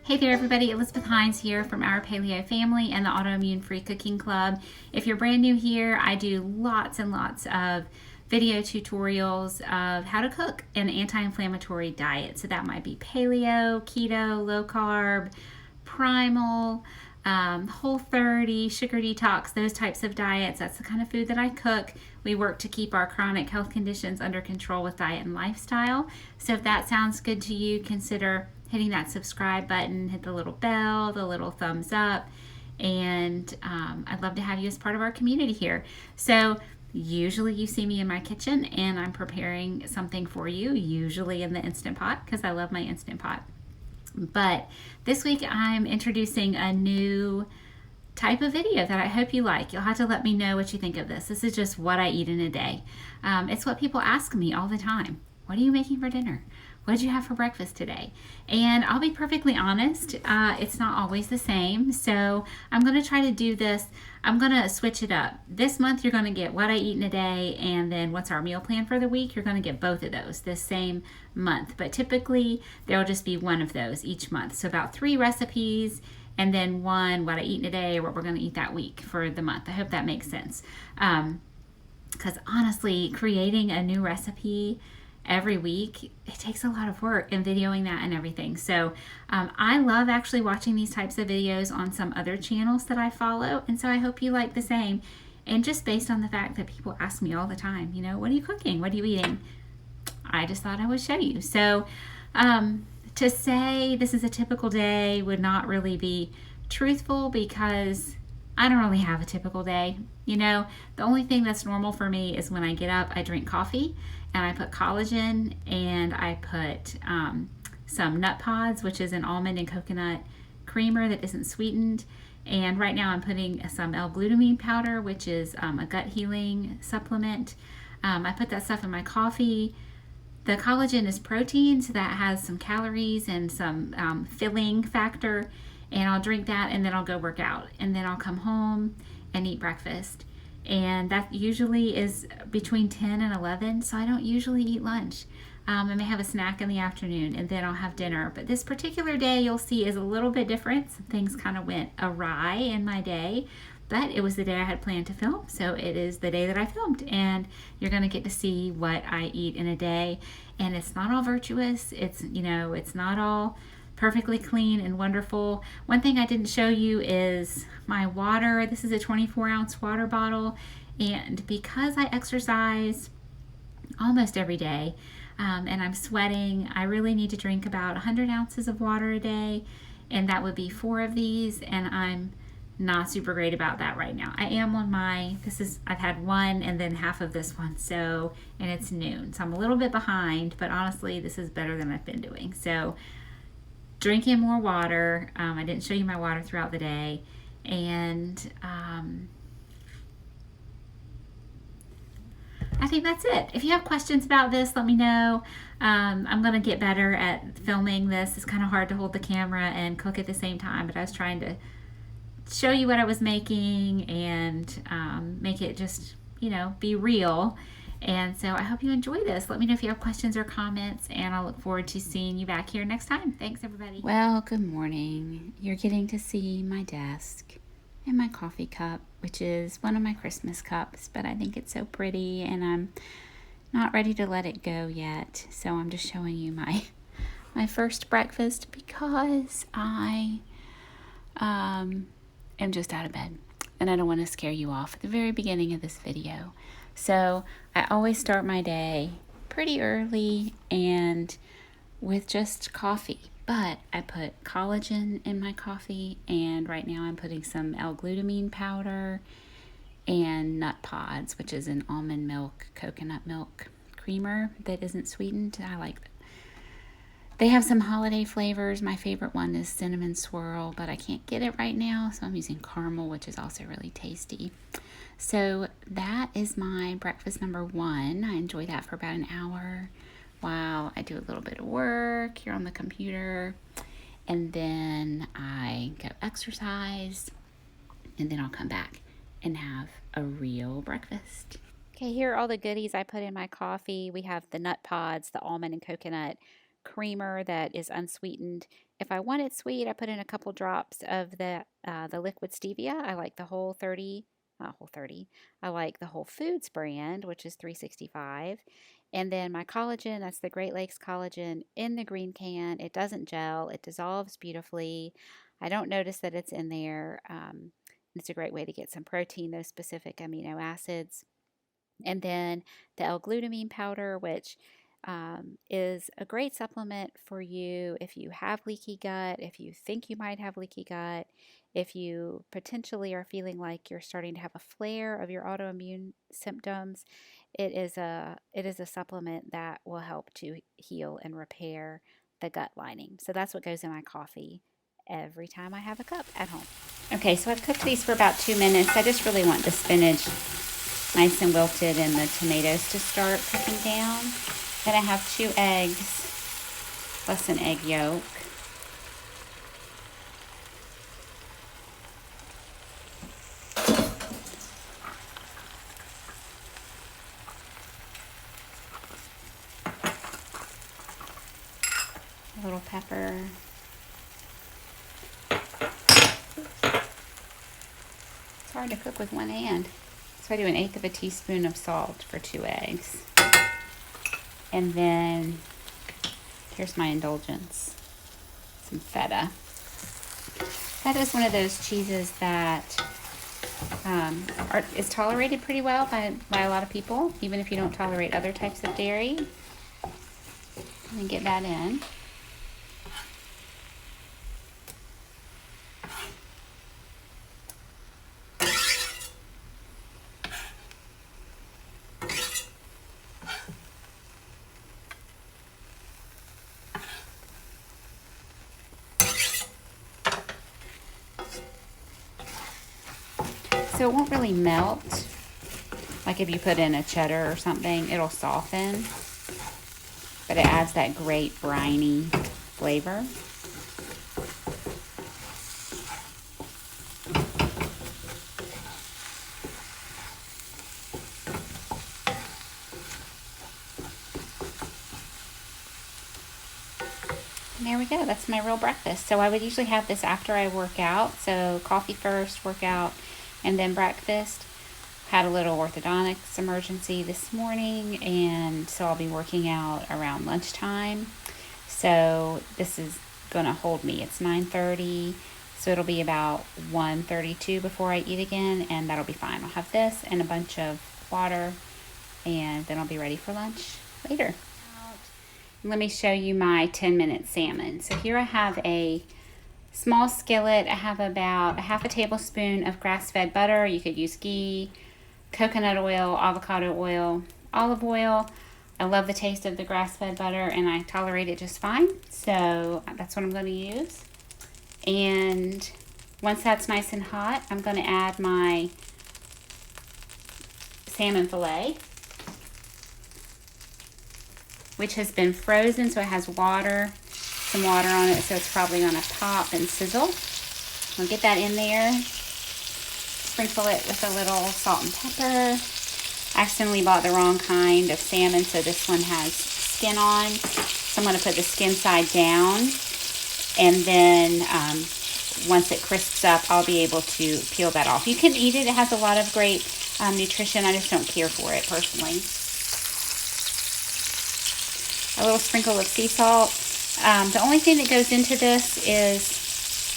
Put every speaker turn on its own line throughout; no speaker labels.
Hey there everybody, Elizabeth Hines here from Our Paleo Family and the Autoimmune Free Cooking Club. If you're brand new here, I do lots and lots of video tutorials of how to cook an anti-inflammatory diet. So that might be paleo, keto, low carb, primal, Whole30, sugar detox, those types of diets. That's the kind of food that I cook. We work to keep our chronic health conditions under control with diet and lifestyle. So if that sounds good to you, consider hitting that subscribe button, hit the little bell, the little thumbs up, and I'd love to have you as part of our community here. So usually you see me in my kitchen and I'm preparing something for you, usually in the Instant Pot because I love my Instant Pot. But this week I'm introducing a new type of video that I hope you like. You'll have to let me know what you think of this. This is just what I eat in a day. It's what people ask me all the time. What are you making for dinner? What did you have for breakfast today? And I'll be perfectly honest, it's not always the same. So I'm going to try to do this. I'm going to switch it up. This month you're going to get what I eat in a day and then what's our meal plan for the week. You're going to get both of those this same month. But typically there'll just be one of those each month. So about 3 recipes and then one what I eat in a day or what we're going to eat that week for the month. I hope that makes sense. Because honestly, creating a new recipe every week, it takes a lot of work and videoing that and everything. So I love actually watching these types of videos on some other channels that I follow. And so I hope you like the same. And just based on the fact that people ask me all the time, you know, what are you cooking? What are you eating? I just thought I would show you. So to say this is a typical day would not really be truthful because I don't really have a typical day. You know, the only thing that's normal for me is when I get up, I drink coffee and I put collagen and I put some nut pods, which is an almond and coconut creamer that isn't sweetened. And right now I'm putting some L-glutamine powder, which is a gut healing supplement. I put that stuff in my coffee. The collagen is protein, so that has some calories and some filling factor. And I'll drink that and then I'll go work out. And then I'll come home and eat breakfast. And that usually is between 10 and 11, so I don't usually eat lunch. I may have a snack in the afternoon and then I'll have dinner. But this particular day you'll see is a little bit different. Some things kind of went awry in my day, but it was the day I had planned to film, so it is the day that I filmed. And you're going to get to see what I eat in a day. And it's not all virtuous. It's, you know, it's not all perfectly clean and wonderful. One thing I didn't show you is my water. This is a 24-ounce water bottle, and because I exercise almost every day and I'm sweating, I really need to drink about 100 ounces of water a day, and that would be 4 of these, and I'm not super great about that right now. I am on I've had one and then half of this one, so, and it's noon, so I'm a little bit behind, but honestly this is better than I've been doing. So drinking more water. I didn't show you my water throughout the day. And I think that's it. If you have questions about this, let me know. I'm going to get better at filming this. It's kind of hard to hold the camera and cook at the same time, but I was trying to show you what I was making and make it just, you know, be real. And so I hope you enjoy this. Let me know if you have questions or comments, and I'll look forward to seeing you back here next time. Thanks, everybody. Well, good morning. You're getting to see my desk and my coffee cup, which is one of my Christmas cups, but I think it's so pretty, and I'm not ready to let it go yet. So I'm just showing you my first breakfast because I am just out of bed, and I don't want to scare you off at the very beginning of this video. So I always start my day pretty early and with just coffee, but I put collagen in my coffee, and right now I'm putting some L-glutamine powder and nut pods, which is an almond milk, coconut milk creamer that isn't sweetened. I like that. They have some holiday flavors. My favorite one is cinnamon swirl, but I can't get it right now, so I'm using caramel, which is also really tasty. So that is my breakfast number 1. I enjoy that for about an hour while I do a little bit of work here on the computer. And then I go exercise, and then I'll come back and have a real breakfast. Okay, here are all the goodies I put in my coffee. We have the nut pods, the almond and coconut creamer that is unsweetened. If I want it sweet, I put in a couple drops of the liquid stevia. I like the Whole 30, not Whole 30. I like the Whole Foods brand, which is 365. And then my collagen, that's the Great Lakes collagen in the green can. It doesn't gel. It dissolves beautifully. I don't notice that it's in there. It's a great way to get some protein, those specific amino acids. And then the L-glutamine powder, which is a great supplement for you if you have leaky gut, if you think you might have leaky gut, if you potentially are feeling like you're starting to have a flare of your autoimmune symptoms. It is a supplement that will help to heal and repair the gut lining. So that's what goes in my coffee every time I have a cup at home. Okay, so I've cooked these for about 2 minutes. I just really want the spinach nice and wilted and the tomatoes to start cooking down. Then I have 2 eggs plus an egg yolk. A little pepper. It's hard to cook with one hand. So I do 1/8 teaspoon of salt for 2 eggs. And then here's my indulgence, some feta. Feta is one of those cheeses that is tolerated pretty well by a lot of people, even if you don't tolerate other types of dairy. And get that in. So it won't really melt, like if you put in a cheddar or something, it'll soften, but it adds that great briny flavor. And there we go, that's my real breakfast. So I would usually have this after I work out, so coffee first, workout, and then breakfast. Had a little orthodontics emergency this morning, and so I'll be working out around lunchtime. So this is gonna hold me. It's 9:30, so it'll be about 1:32 before I eat again, and that'll be fine. I'll have this and a bunch of water, and then I'll be ready for lunch later. Let me show you my 10-minute salmon. So here I have a small skillet. I have about 1/2 tablespoon of grass-fed butter. You could use ghee, coconut oil, avocado oil, olive oil. I love the taste of the grass-fed butter, and I tolerate it just fine. So that's what I'm going to use. And once that's nice and hot, I'm going to add my salmon fillet, which has been frozen, so it has water, some water on it, so it's probably gonna pop and sizzle. I'll get that in there, sprinkle it with a little salt and pepper. I accidentally bought the wrong kind of salmon, so this one has skin on. So I'm gonna put the skin side down, and then once it crisps up, I'll be able to peel that off. You can eat it, it has a lot of great nutrition. I just don't care for it personally. A little sprinkle of sea salt. The only thing that goes into this is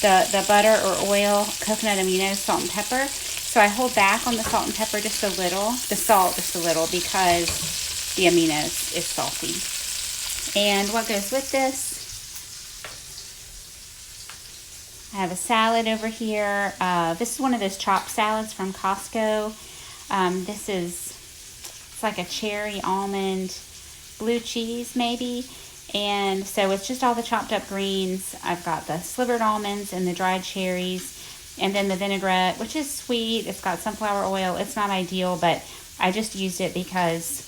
the butter or oil, coconut aminos, salt and pepper. So I hold back on the salt and pepper just a little, the salt just a little, because the aminos is salty. And what goes with this? I have a salad over here. This is one of those chopped salads from Costco. It's like a cherry almond blue cheese maybe, and so it's just all the chopped up greens. I've got the slivered almonds and the dried cherries, and then the vinaigrette, which is sweet. It's got sunflower oil. It's not ideal, but I just used it because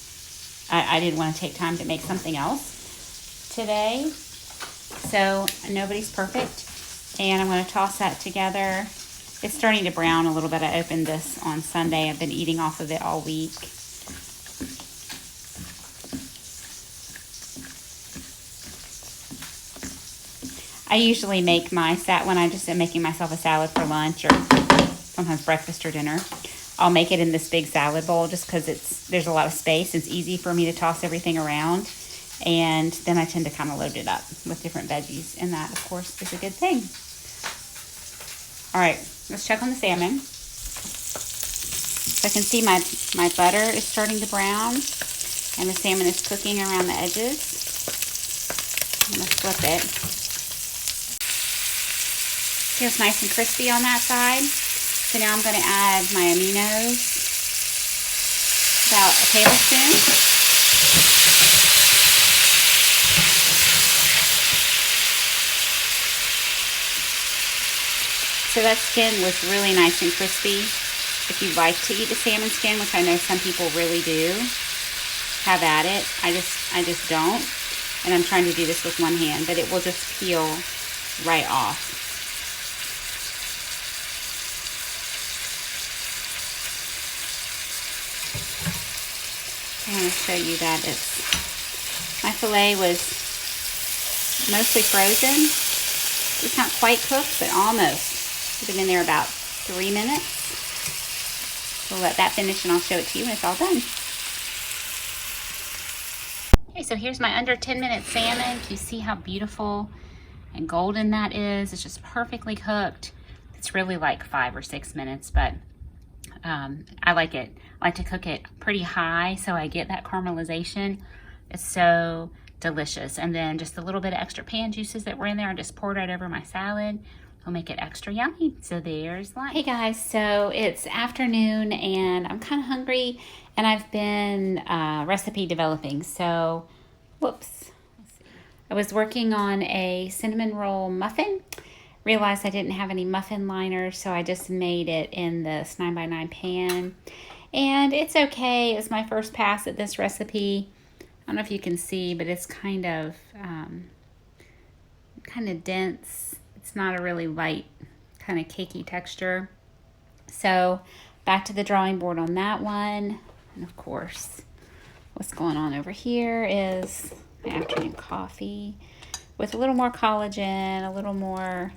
I didn't want to take time to make something else today. So nobody's perfect, and I'm going to toss that together. It's starting to brown a little bit. I opened this on Sunday. I've been eating off of it all week. I usually make my when I just am making myself a salad for lunch or sometimes breakfast or dinner. I'll make it in this big salad bowl just because there's a lot of space. It's easy for me to toss everything around. And then I tend to kind of load it up with different veggies. And that, of course, is a good thing. All right, let's check on the salmon. So I can see my butter is starting to brown. And the salmon is cooking around the edges. I'm going to flip it. Feels nice and crispy on that side. So now I'm going to add my aminos. About a tablespoon. So that skin was really nice and crispy. If you like to eat the salmon skin, which I know some people really do, have at it. I just don't. And I'm trying to do this with one hand, but it will just peel right off. I want to show you that my filet was mostly frozen. It's not quite cooked, but almost. It's been in there about 3 minutes. We'll let that finish and I'll show it to you when it's all done. Okay, so here's my under 10-minute salmon. Can you see how beautiful and golden that is? It's just perfectly cooked. It's really like 5 or 6 minutes, but I like it. I like to cook it pretty high so I get that caramelization. It's so delicious. And then just a little bit of extra pan juices that were in there, I just poured right over my salad. Will make it extra yummy. So there's lunch. Hey guys, so it's afternoon and I'm kind of hungry and I've been recipe developing. So, whoops. I was working on a cinnamon roll muffin. Realized I didn't have any muffin liners, so I just made it in this 9x9 pan. And it's okay. It's my first pass at this recipe. I don't know if you can see, but it's kind of dense. It's not a really light, kind of cakey texture. So back to the drawing board on that one. And of course, what's going on over here is my afternoon coffee with a little more collagen, a little more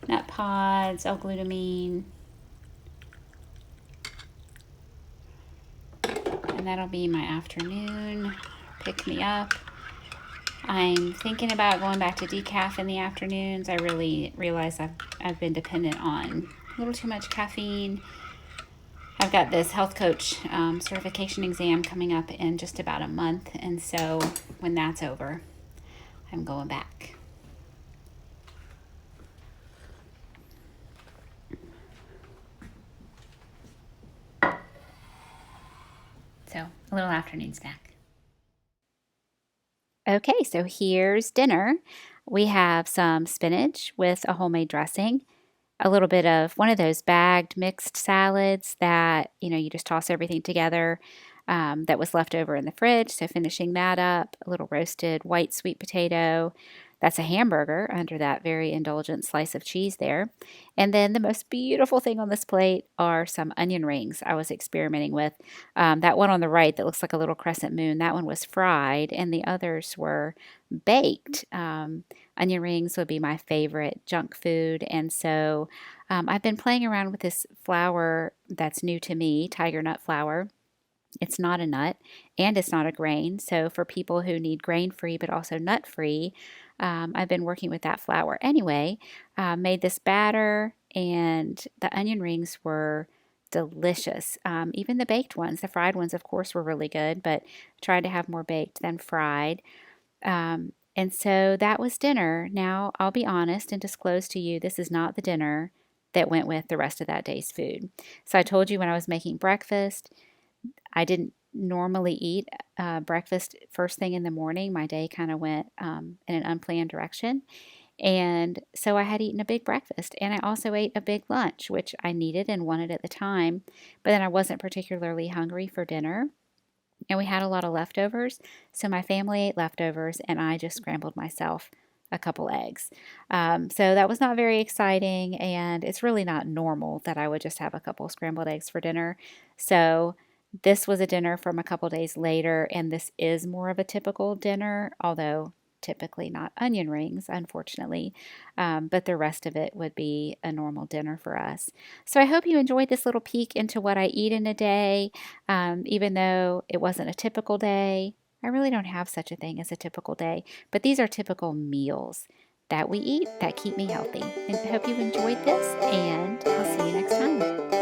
nut pods, L-glutamine. And that'll be my afternoon pick me up. I'm thinking about going back to decaf in the afternoons. I really realize I've been dependent on a little too much caffeine. I've got this health coach certification exam coming up in just about a month, and so when that's over, I'm going back. So a little afternoon snack. Okay, so here's dinner. We have some spinach with a homemade dressing, a little bit of one of those bagged mixed salads that, you just toss everything together that was left over in the fridge. So finishing that up, a little roasted white sweet potato. That's a hamburger under that very indulgent slice of cheese there. And then the most beautiful thing on this plate are some onion rings I was experimenting with. That one on the right that looks like a little crescent moon, that one was fried and the others were baked. Onion rings would be my favorite junk food. And so I've been playing around with this flour that's new to me, tiger nut flour. It's not a nut and it's not a grain. So for people who need grain-free but also nut-free, I've been working with that flour. Anyway, made this batter and the onion rings were delicious. Even the baked ones, the fried ones, of course, were really good, but tried to have more baked than fried. And so that was dinner. Now, I'll be honest and disclose to you, this is not the dinner that went with the rest of that day's food. So I told you when I was making breakfast, I didn't normally eat breakfast first thing in the morning. My day kind of went in an unplanned direction. And so I had eaten a big breakfast and I also ate a big lunch, which I needed and wanted at the time. But then I wasn't particularly hungry for dinner. And we had a lot of leftovers. So my family ate leftovers and I just scrambled myself a couple eggs. So that was not very exciting. And it's really not normal that I would just have a couple scrambled eggs for dinner. So this was a dinner from a couple days later, and this is more of a typical dinner, although typically not onion rings, unfortunately, but the rest of it would be a normal dinner for us. So I hope you enjoyed this little peek into what I eat in a day, even though it wasn't a typical day. I really don't have such a thing as a typical day, but these are typical meals that we eat that keep me healthy. And I hope you've enjoyed this, and I'll see you next time.